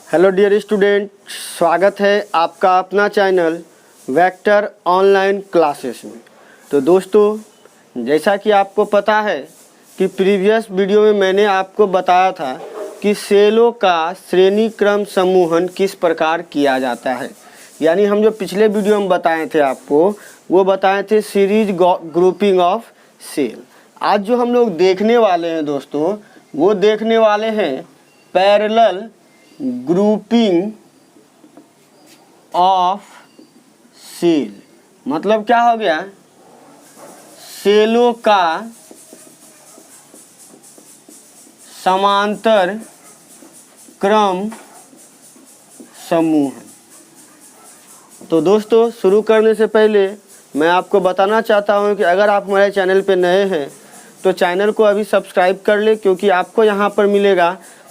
Hello dear student, स्वागत है आपका अपना चैनल वेक्टर ऑनलाइन क्लासेस में। तो दोस्तों, जैसा कि आपको पता है कि प्रीवियस वीडियो में मैंने आपको बताया था कि सेलों का श्रेणी क्रम समूहन किस प्रकार किया जाता है। यानी हम जो पिछले वीडियो में बताए थे आपको, वो बताए थे सीरीज ग्रुपिंग ऑफ सेल। आज जो हम लोग देखने वाले हैं दोस्तों, वो देखने वाले हैं पैरेलल ग्रुपिंग ऑफ सेल। मतलब क्या हो गया? सेलों का समांतर क्रम समूह। तो दोस्तों, शुरू करने से पहले मैं आपको बताना चाहता हूं कि अगर आप हमारे चैनल पे नए हैं तो चैनल को अभी सब्सक्राइब कर ले, क्योंकि आपको यहां पर मिलेगा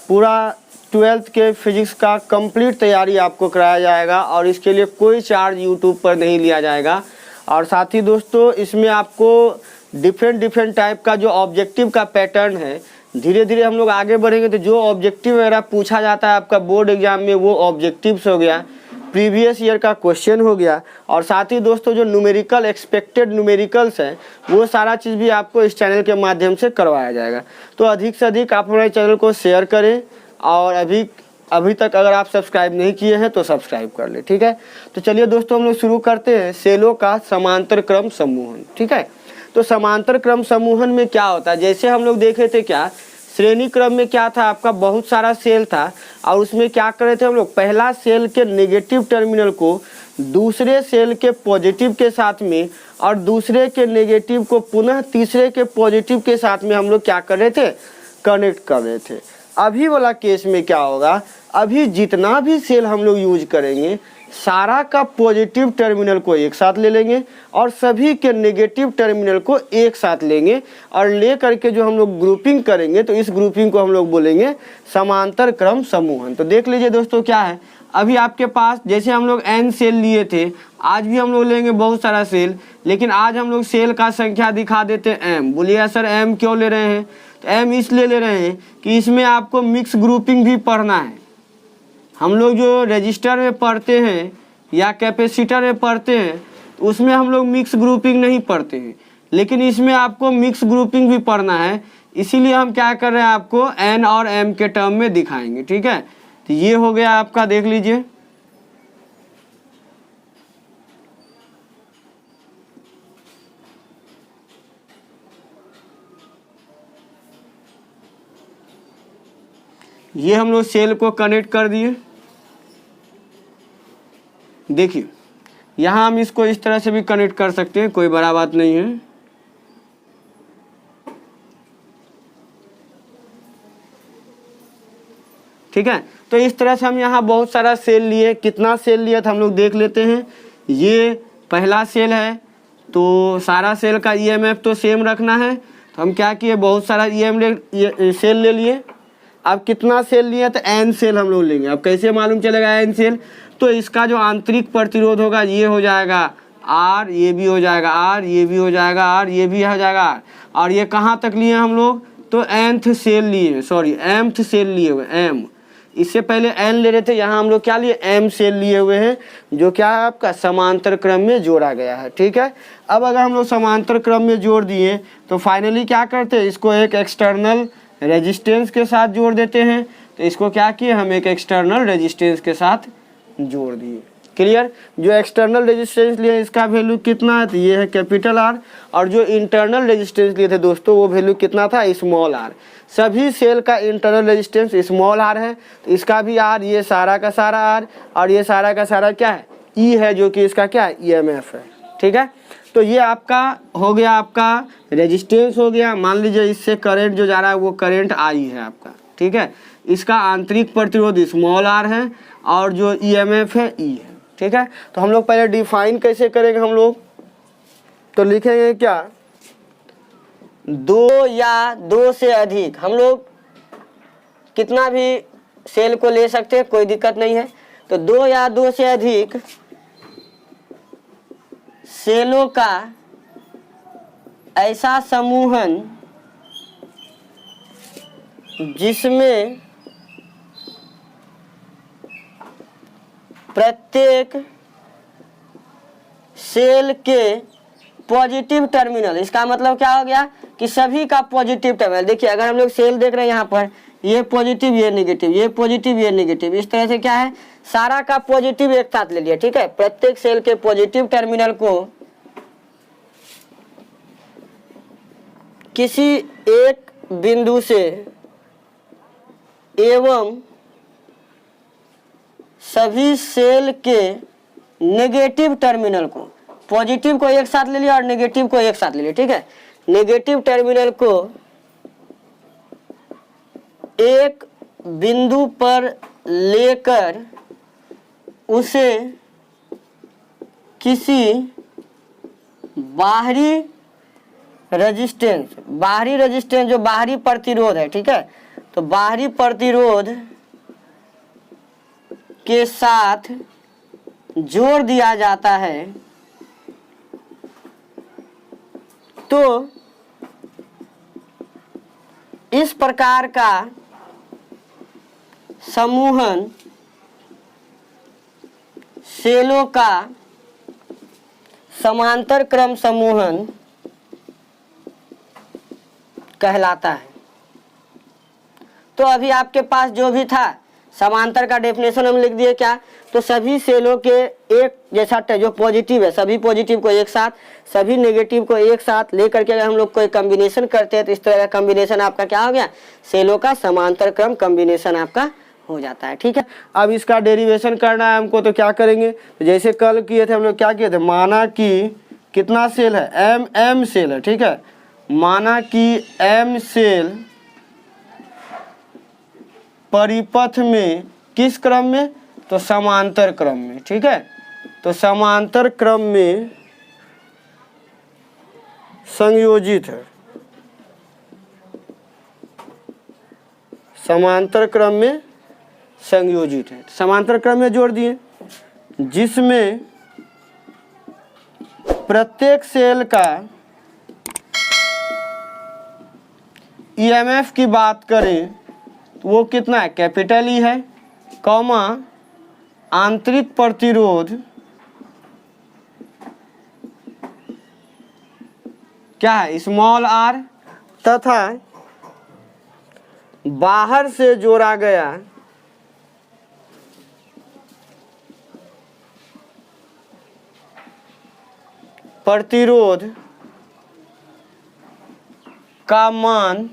पूरा 12th के फिजिक्स का कंप्लीट तैयारी आपको कराया जाएगा और इसके लिए कोई चार्ज यूट्यूब पर नहीं लिया जाएगा। और साथ ही दोस्तों, इसमें आपको डिफरेंट टाइप का जो ऑब्जेक्टिव का पैटर्न है, धीरे धीरे हम लोग आगे बढ़ेंगे तो जो ऑब्जेक्टिव वगैरह पूछा जाता है आपका बोर्ड एग्जाम में, वो ऑब्जेक्टिव्स हो गया, प्रीवियस ईयर का क्वेश्चन हो गया। और साथ ही दोस्तों, जो न्यूमेरिकल एक्सपेक्टेड न्यूमेरिकल्स हैं, वो सारा चीज़ भी आपको इस चैनल के माध्यम से करवाया जाएगा। तो अधिक से अधिक आप हमारे चैनल को शेयर करें और अभी तक अगर आप सब्सक्राइब नहीं किए हैं तो सब्सक्राइब कर ले, ठीक है। तो चलिए दोस्तों, हम लोग शुरू करते हैं सेलों का समांतर क्रम समूहन, ठीक है। तो समांतर क्रम समूहन में क्या होता है, जैसे हम लोग देखे थे क्या, श्रेणी क्रम में क्या था आपका, बहुत सारा सेल था और उसमें क्या कर रहे थे हम लोग, पहला सेल के नेगेटिव टर्मिनल को दूसरे सेल के पॉजिटिव के साथ में और दूसरे के नेगेटिव को पुनः तीसरे के पॉजिटिव के साथ में हम लोग क्या कर रहे थे, कनेक्ट कर रहे थे। अभी वाला केस में क्या होगा, अभी जितना भी सेल हम लोग यूज करेंगे, सारा का पॉजिटिव टर्मिनल को एक साथ ले लेंगे और सभी के नेगेटिव टर्मिनल को एक साथ लेंगे और ले करके जो हम लोग ग्रुपिंग करेंगे, तो इस ग्रुपिंग को हम लोग बोलेंगे समांतर क्रम समूहन। तो देख लीजिए दोस्तों, क्या है, अभी आपके पास जैसे हम लोग n सेल लिए थे, आज भी हम लोग लेंगे बहुत सारा सेल, लेकिन आज हम लोग सेल का संख्या दिखा देते हैं m। बोलिए सर m क्यों ले रहे हैं? तो m इसलिए ले रहे हैं कि इसमें आपको मिक्स ग्रुपिंग भी पढ़ना है। हम लोग जो रजिस्टर में पढ़ते हैं या कैपेसिटर में पढ़ते हैं, तो उसमें हम लोग मिक्स ग्रुपिंग नहीं पढ़ते हैं, लेकिन इसमें आपको मिक्स ग्रुपिंग भी पढ़ना है। इसीलिए हम क्या कर रहे हैं, आपको n और m के टर्म में दिखाएंगे, ठीक है। तो ये हो गया आपका, देख लीजिए, ये हम लोग सेल को कनेक्ट कर दिए। देखिए, यहाँ हम इसको इस तरह से भी कनेक्ट कर सकते हैं, कोई बड़ा बात नहीं है। ठीक है, तो इस तरह से हम यहाँ बहुत सारा सेल लिए। कितना सेल लिया था हम लोग देख लेते हैं। ये पहला सेल है, तो सारा सेल का ईएमएफ तो सेम रखना है, तो हम क्या किए, बहुत सारा सेल ले लिए। अब कितना सेल लिए, तो n सेल हम लोग लेंगे। अब कैसे मालूम चलेगा n सेल, तो इसका जो आंतरिक प्रतिरोध होगा ये हो जाएगा R, ये भी हो जाएगा R, ये भी हो जाएगा R, ये भी हो जाएगा R। और ये कहाँ तक लिए हम लोग, तो nth सेल लिए, सॉरी mth सेल लिए हुए m। इससे पहले n ले रहे थे, यहाँ हम लोग क्या लिए, m सेल लिए हुए हैं, जो क्या है आपका समांतर क्रम में जोड़ा गया है, ठीक है। अब अगर हम लोग समांतर क्रम में जोड़ दिए तो फाइनली क्या करते हैं, इसको एक एक्सटर्नल रेजिस्टेंस के साथ जोड़ देते हैं। तो इसको क्या किए, हम एक एक्सटर्नल रेजिस्टेंस के साथ जोड़ दिए। क्लियर? जो एक्सटर्नल रेजिस्टेंस लिए इसका वैल्यू कितना है, तो ये है कैपिटल R। और जो इंटरनल रेजिस्टेंस लिए थे दोस्तों, वो वैल्यू कितना था, स्मॉल r। सभी सेल का इंटरनल रेजिस्टेंस स्मॉल r है, तो इसका भी r, ये सारा का सारा r और ये सारा का सारा क्या है, E है, जो कि इसका क्या है, EMF है, ठीक है। तो ये आपका हो गया, आपका रेजिस्टेंस हो गया। मान लीजिए इससे करंट जो जा रहा है वो करंट I है आपका, ठीक है। इसका आंतरिक प्रतिरोध स्मॉल r है और जो EMF है E है, ठीक है। तो हम लोग पहले डिफाइन कैसे करेंगे, हम लोग तो लिखेंगे क्या, दो या दो से अधिक, हम लोग कितना भी सेल को ले सकते हैं, कोई दिक्कत नहीं है। तो दो या दो से अधिक सेलों का ऐसा समूहन जिसमें प्रत्येक सेल के पॉजिटिव टर्मिनल, इसका मतलब क्या हो गया कि सभी का पॉजिटिव टर्मिनल। देखिए अगर हम लोग सेल देख रहे हैं यहाँ पर, ये पॉजिटिव ये नेगेटिव, ये पॉजिटिव ये नेगेटिव, इस तरह से क्या है सारा का पॉजिटिव एक साथ ले लिया। ठीक है, प्रत्येक सेल के पॉजिटिव टर्मिनल को किसी एक बिंदु से एवं सभी सेल के नेगेटिव टर्मिनल को, पॉजिटिव को एक साथ ले लिया और नेगेटिव को एक साथ ले लिया। ठीक है, नेगेटिव टर्मिनल को एक बिंदु पर लेकर उसे किसी बाहरी रेजिस्टेंस जो बाहरी प्रतिरोध है, ठीक है, तो बाहरी प्रतिरोध के साथ जोड़ दिया जाता है, तो इस प्रकार का समूहन सेलों का समांतर क्रम समूहन कहलाता है। तो अभी आपके पास जो भी था समांतर का डेफिनेशन हम लिख दिए क्या, तो सभी सेलों के एक जैसा जो पॉजिटिव है सभी पॉजिटिव को एक साथ, सभी नेगेटिव को एक साथ लेकर के अगर हम लोग कोई कॉम्बिनेशन करते हैं तो इस तरह का कॉम्बिनेशन आपका क्या हो गया, सेलों का समांतर क्रम कॉम्बिनेशन आपका हो जाता है। ठीक है, अब इसका डेरिवेशन करना है हमको, तो क्या करेंगे, तो जैसे कल किए थे हम लोग क्या किए थे, माना कि कितना सेल है, एम सेल है। ठीक है, माना कि एम सेल परिपथ में किस क्रम में, तो समांतर क्रम में। ठीक है, तो समांतर क्रम में संयोजित है, समांतर क्रम में संयोजित है, समांतर क्रम में जोड़ दिए, जिसमें प्रत्येक सेल का ईएमएफ की बात करें तो वो कितना है, कैपिटल ई है, कॉमा आंतरिक प्रतिरोध क्या है, स्मॉल आर, तथा बाहर से जोड़ा गया प्रतिरोध का मान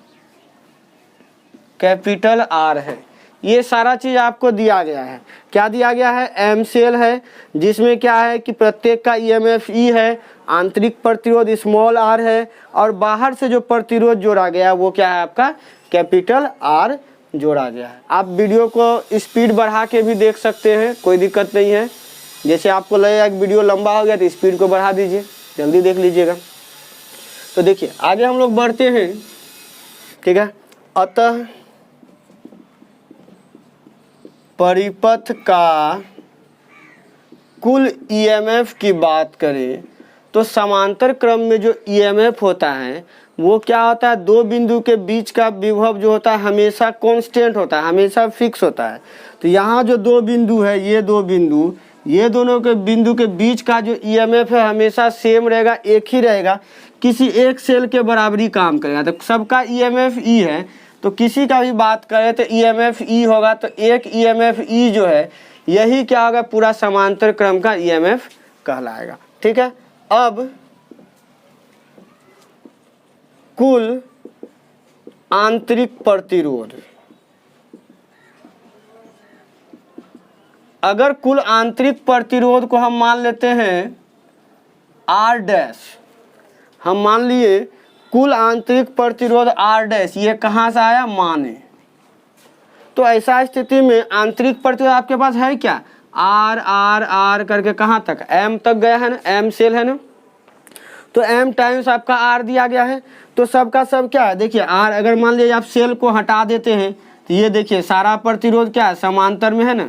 कैपिटल आर है। ये सारा चीज आपको दिया गया है। क्या दिया गया है, एम सेल है जिसमें क्या है कि प्रत्येक का ईएमएफ ई है, आंतरिक प्रतिरोध स्मॉल आर है, और बाहर से जो प्रतिरोध जोड़ा गया वो क्या है आपका कैपिटल आर जोड़ा गया है। आप वीडियो को स्पीड बढ़ा के भी देख सकते हैं, कोई दिक्कत नहीं है। जैसे आपको लगेगा कि वीडियो लंबा हो गया तो स्पीड को बढ़ा दीजिए, जल्दी देख लीजिएगा। तो देखिए आगे हम लोग बढ़ते हैं। ठीक है, अतः परिपथ का कुल ईएमएफ की बात करें तो समांतर क्रम में जो ईएमएफ होता है वो क्या होता है, दो बिंदु के बीच का विभव जो होता है हमेशा कांस्टेंट होता है, हमेशा फिक्स होता है। तो यहाँ जो दो बिंदु है, ये दो बिंदु, ये दोनों के बिंदु के बीच का जो ईएमएफ है हमेशा सेम रहेगा, एक ही रहेगा, किसी एक सेल के बराबरी काम करेगा। तो सबका ईएमएफ ई है, तो किसी का भी बात करें तो ईएमएफ ई होगा, तो एक ईएमएफ ई जो है यही क्या होगा, पूरा समांतर क्रम का ईएमएफ कहलाएगा। ठीक है, अब कुल आंतरिक प्रतिरोध, अगर कुल आंतरिक प्रतिरोध को हम मान लेते हैं आर डैश, हम मान लिए कुल आंतरिक प्रतिरोध आर डैश, ये कहाँ से आया, माने, तो ऐसा स्थिति में आंतरिक प्रतिरोध आपके पास है क्या, आर आर आर करके कहाँ तक, एम तक गया है ना, एम सेल है ना, तो एम टाइम्स आपका आर दिया गया है। तो सबका सब क्या है, देखिए आर, अगर मान लीजिए आप सेल को हटा देते हैं तो ये देखिए सारा प्रतिरोध क्या है, समांतर में है ना,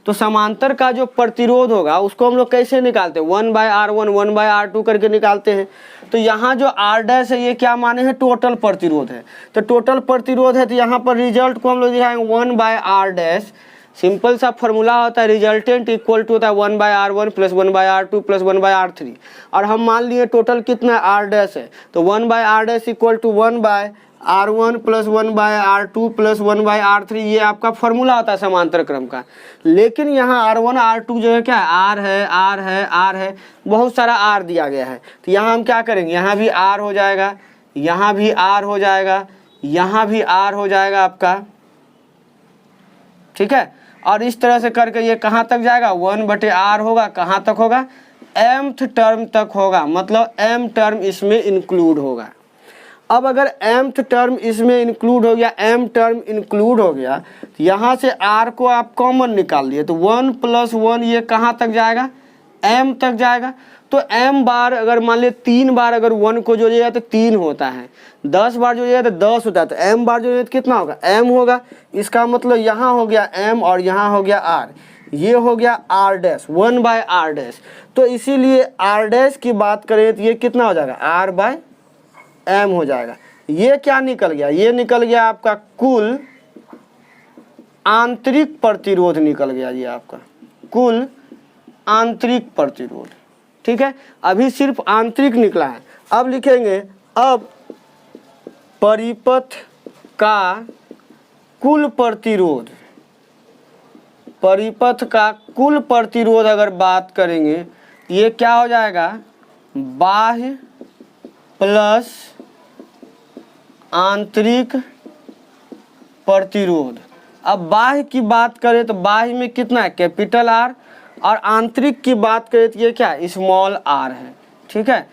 तो समांतर का जो प्रतिरोध होगा उसको हम लोग कैसे निकालते हैं, 1/R1 1/R2 करके निकालते हैं। तो यहाँ जो आर डैश है ये क्या माने हैं, टोटल प्रतिरोध है। तो टोटल प्रतिरोध है तो यहाँ पर रिजल्ट को हम लोग दिखाएंगे 1/R डैश, सिंपल सा फॉर्मूला होता है, रिजल्टेंट इक्वल टू होता है 1/r1 plus 1/r2 plus 1/r3। और हम मान लिए टोटल कितना r डैश है, तो 1/r dash equal to 1/r1 plus 1/r2 plus 1/r3, ये आपका फॉर्मूला होता है समांतर क्रम का। लेकिन यहाँ r1 r2 जो है क्या है, r है, r है, r है, बहुत सारा r दिया गया है। तो यहाँ हम क्या करेंगे, यहाँ भी r हो जाएगा, यहाँ भी r हो जाएगा, यहाँ भी r हो जाएगा आपका, ठीक है। और इस तरह से करके ये कहाँ तक जाएगा, 1/r होगा, कहाँ तक होगा, mth टर्म तक होगा, मतलब m टर्म इसमें इंक्लूड होगा। अब अगर mth टर्म इसमें इंक्लूड हो गया, m टर्म इंक्लूड हो गया, तो यहाँ से r को आप कॉमन निकाल लिए, तो 1 + 1 ये कहाँ तक जाएगा, m तक जाएगा। तो m बार अगर मान लिया 3 बार अगर 1 को जोड़िएगा तो 3 होता है, 10 बार जोड़िएगा तो 10 होता है, तो m बार जोड़िएगा तो कितना होगा, m होगा। इसका मतलब यहाँ हो गया m और यहाँ हो गया r, ये हो गया r डैश 1/r डैश। तो इसीलिए r डैश की बात करें तो ये कितना हो जाएगा, r/m हो जाएगा। ये क्या निकल गया, ये निकल गया आपका कुल आंतरिक प्रतिरोध निकल गया, ये आपका कुल आंतरिक प्रतिरोध, ठीक है। अभी सिर्फ आंतरिक निकला है। अब लिखेंगे, अब परिपथ का कुल प्रतिरोध, परिपथ का कुल प्रतिरोध अगर बात करेंगे, ये क्या हो जाएगा, बाह्य प्लस आंतरिक प्रतिरोध। अब बाह्य की बात करें तो बाह्य में कितना है, कैपिटल R, और आंतरिक की बात करें तो ये क्या है, स्मॉल r है, ठीक है।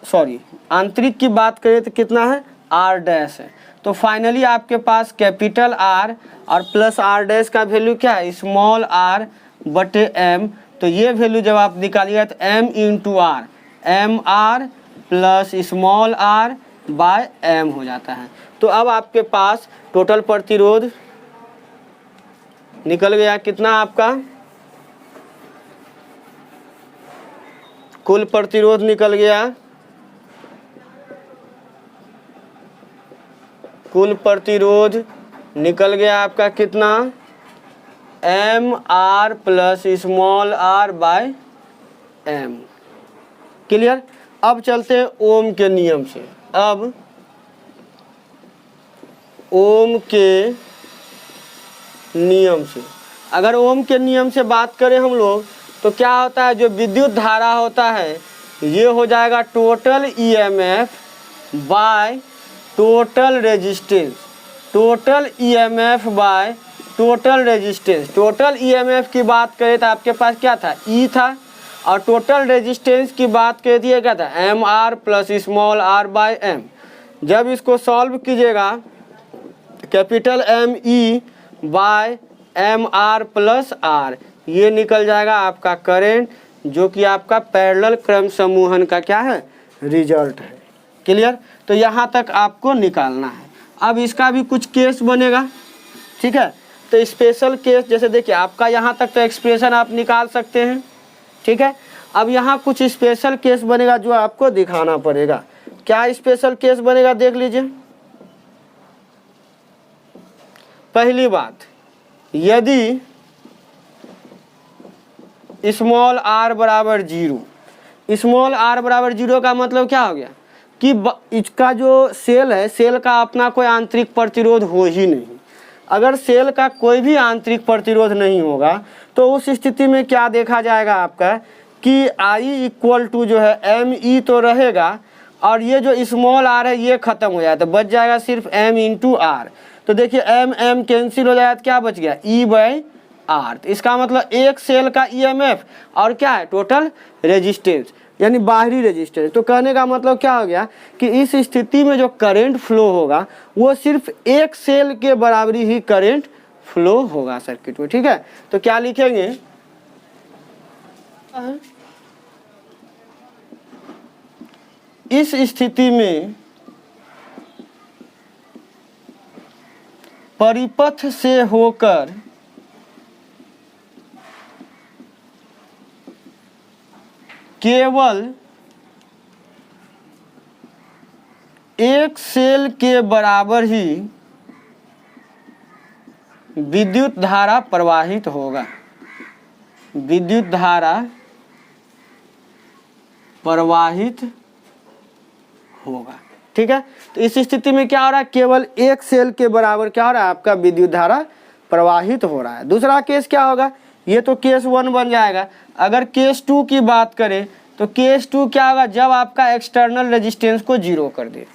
सॉरी, आंतरिक की बात करें तो कितना है, r डैश है। तो फाइनली आपके पास कैपिटल R और प्लस r डैश का वैल्यू क्या है, स्मॉल r/m। तो ये वैल्यू जब आप निकालिएगा तो m × r, mr plus small r/m हो जाता है। तो अब आपके पास टोटल प्रतिरोध निकल गया कितना आपका, कुल प्रतिरोध निकल गया, कुल प्रतिरोध निकल गया आपका कितना, mr plus small r/m। Clear. अब चलते हैं ओम के नियम से। अब ओम के नियम से, अगर ओम के नियम से बात करें हम लोग, तो क्या होता है, जो विद्युत धारा होता है ये हो जाएगा total EMF by total resistance, total EMF by total resistance. Total EMF की बात करें तो आपके पास क्या था, ई था, और टोटल रेजिस्टेंस की बात करें तो ये क्या था, M R plus small r/m। जब इसको सॉल्व कीजिएगा, capital M E by M R plus r, ये निकल जाएगा आपका करंट, जो कि आपका पैरेलल क्रम समूहन का क्या है, रिजल्ट है। क्लियर। तो यहाँ तक आपको निकालना है। अब इसका भी कुछ केस बनेगा, ठीक है। तो स्पेशल केस, जैसे देखिए आपका यहाँ तक तो एक्सप्रेशन आप निकाल सकते हैं, ठीक है। अब यहाँ कुछ स्पेशल केस बनेगा जो आपको दिखाना पड़ेगा। क्या स्पेशल केस बनेगा, देख लीजिए। पहली बात, यदि स्मॉल r बराबर 0, स्मॉल r बराबर 0 का मतलब क्या हो गया कि इसका जो सेल है, सेल का अपना कोई आंतरिक प्रतिरोध हो ही नहीं। अगर सेल का कोई भी आंतरिक प्रतिरोध नहीं होगा तो उस स्थिति में क्या देखा जाएगा आपका कि I = जो है me तो रहेगा, और ये जो स्मॉल r है ये खत्म हो जाता है, बच जाएगा सिर्फ m × r। तो देखिए m कैंसिल हो जाएगा तो क्या बच गया, E/r। तो इसका मतलब एक सेल का ईएमएफ और क्या है, टोटल रेजिस्टेंस, यानी बाहरी रेजिस्टेंस। तो कहने का मतलब क्या हो गया कि इस स्थिति में जो करंट फ्लो होगा वो सिर्फ एक सेल के बराबरी ही करंट फ्लो होगा सर्किट में, ठीक है। तो क्या लिखेंगे, इस स्थिति में परिपथ से होकर केवल एक सेल के बराबर ही विद्युत धारा प्रवाहित होगा, विद्युत धारा प्रवाहित होगा। ठीक है, तो इस स्थिति में क्या हो रहा है, केवल एक सेल के बराबर क्या हो रहा है, आपका विद्युत धारा प्रवाहित हो रहा है। दूसरा केस क्या होगा, ये तो केस 1 बन जाएगा। अगर केस 2 की बात करें तो केस 2 क्या होगा, जब आपका एक्सटर्नल रेजिस्टेंस को जीरो कर दे,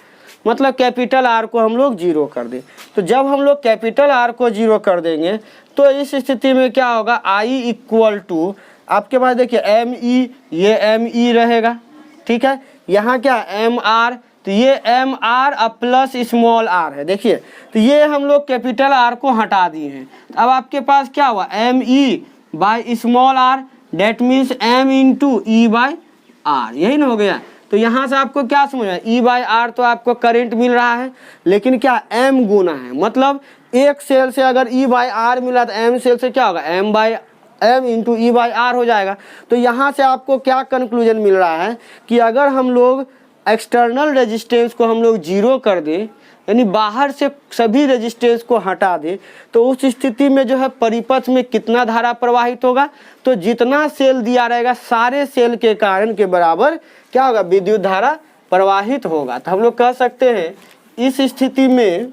मतलब कैपिटल आर को हम लोग जीरो कर दें। तो जब हम लोग कैपिटल आर को जीरो कर देंगे तो इस स्थिति में क्या होगा, आई इक्वल टू आपके पास देखिए एम ई, ये एम ई रहेगा। ठीक है, यहाँ क्या एम आर, तो ये M R plus small R है। देखिए तो ये हम लोग कैपिटल आर को हटा दिए हैं। अब आपके पास क्या हुआ, M E by small R, that means M into E by R, यही ना हो गया। तो यहाँ से आपको क्या समझ में, ई बाई आर तो आपको करंट मिल रहा है, लेकिन क्या एम गुना है, मतलब एक सेल से अगर ई बाई आर मिला तो एम सेल से क्या होगा, M by M into E by R हो जाएगा। तो यहाँ से आपको क्या कंक्लूजन मिल रहा है कि अगर हम लोग एक्सटर्नल रेजिस्टेंस को हम लोग जीरो कर दें, यानी बाहर से सभी रेजिस्टेंस को हटा दें, तो उस स्थिति में जो है परिपथ में कितना धारा प्रवाहित होगा, तो जितना सेल दिया रहेगा सारे सेल के कारण के बराबर क्या होगा, विद्युत धारा प्रवाहित होगा। तो हम लोग कह सकते हैं इस स्थिति में,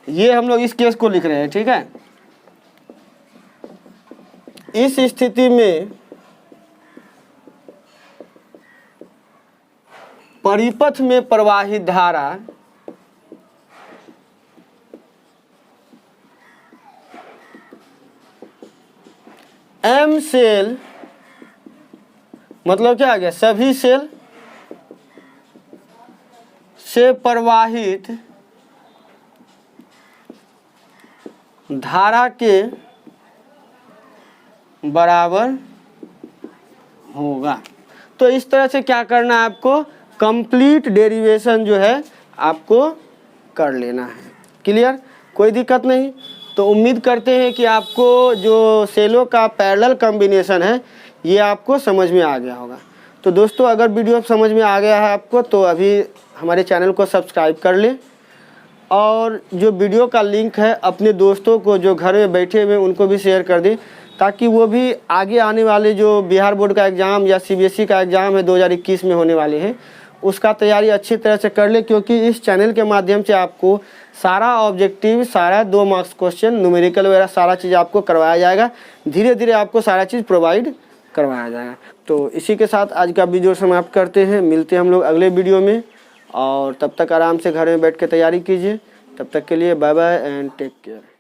ये हम लोग इस केस को लिख रहे हैं। ठीक है, इस स्थिति में परिपथ में प्रवाहित धारा एम सेल, मतलब क्या आ गया, सभी सेल से प्रवाहित धारा के बराबर होगा। तो इस तरह से क्या करना है आपको, कंप्लीट डेरिवेशन जो है आपको कर लेना है। क्लियर, कोई दिक्कत नहीं। तो उम्मीद करते हैं कि आपको जो सेलों का पैरेलल कॉम्बिनेशन है ये आपको समझ में आ गया होगा। तो दोस्तों अगर वीडियो समझ में आ गया है आपको तो अभी हमारे चैनल को सब्सक्राइब कर लें, और जो वीडियो का लिंक है अपने दोस्तों को जो घर में बैठे हुए उनको भी शेयर कर दें, ताकि वो भी आगे आने वाले जो बिहार बोर्ड का एग्ज़ाम या सीबीएसई का एग्ज़ाम है 2021 में होने वाले हैं, उसका तैयारी अच्छी तरह से कर ले। क्योंकि इस चैनल के माध्यम से आपको सारा ऑब्जेक्टिव, सारा 2 मार्क्स क्वेश्चन, न्यूमेरिकल वगैरह सारा चीज़ आपको करवाया जाएगा। धीरे धीरे आपको सारा चीज़ प्रोवाइड करवाया जाएगा। तो इसी के साथ आज का वीडियो समाप्त करते हैं। मिलते हैं हम लोग अगले वीडियो में, और तब तक आराम से घर में बैठ के तैयारी कीजिए। तब तक के लिए bye bye and take care.